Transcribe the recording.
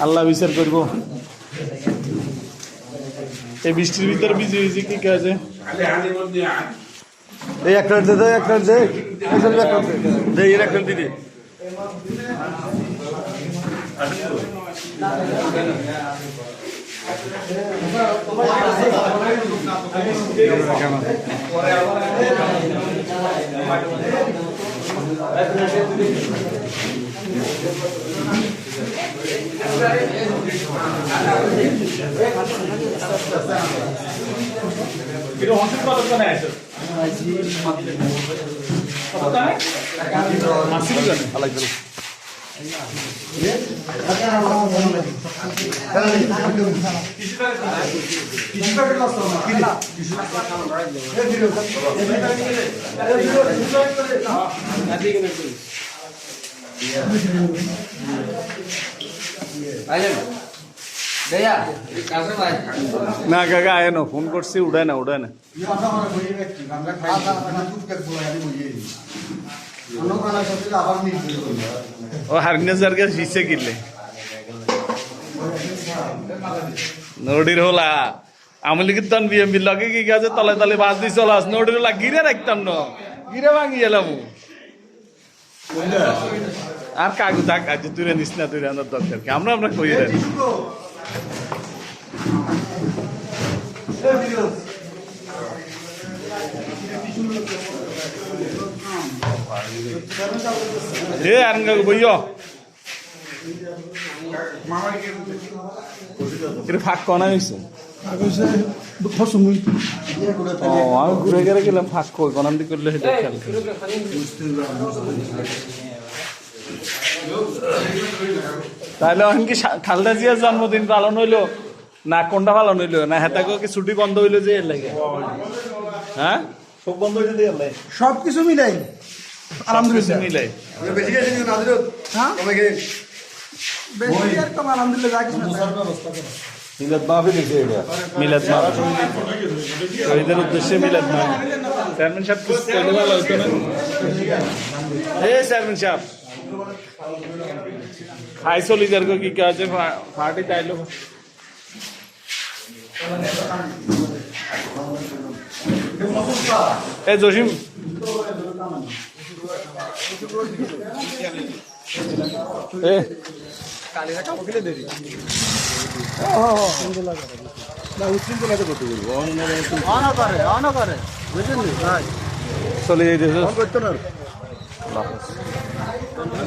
আল্লাহ বিচার করবো। এই বৃষ্টির ভিতরে ভিজে ভিজে কি কাজে এই একটা দে একটা দে দে এর একটা দিদি না কাকা আয় না ফোন করছি উড়ায় না উড়ায় না ও হারনে জারগা শিশে কিনলে নদীর হলা আমি লিখি তন বিএমবি লগে কি গাছে তলে তলে বাস দিয়ে চলাস নদীর হলা গিরে রাখতাম না গিরে ভাঙি এলাম আর কাগু থাক আজ তুই নিস না তুই আনার দরকার কি আমরা আমরা কই রে এ আরঙ্গা বইও এর ফাঁক কোনা হইছে আমি ঘুরে গেলে গেলাম ফাঁক কই কোনাম দি করলে সেটা খেয়াল তাহলে কি খালদা জিয়ার জন্মদিন পালন হইলো না কোনটা পালন হইলো না হেতাকে কি ছুটি বন্ধ হইলো যে এর লাগে হ্যাঁ সব বন্ধ হইলো যে এর লাগে সবকিছু মিলাই আলহামদুলিল্লাহ মিলাই বেশি গেছে নি নাদির হ্যাঁ কমে গেছে বেশি আর কম আলহামদুলিল্লাহ যা কিছু মিলাদ মাহফিল হইছে এটা মিলাদ মাহফিল শহীদের উদ্দেশ্যে মিলাদ মাহফিল চেয়ারম্যান সাহেব কিছু কইলে ভালো হতো না এই চেয়ারম্যান সাহেব হাই সলিজার কো কি কাজে পার্টি চাইলো এ জসিম এ কালীঘাটা ওখানে দেরি না উচ্ছৃঙ্খলা তো করতে বলবো অন করে বুঝলেন চলে যাইতেছে করতো না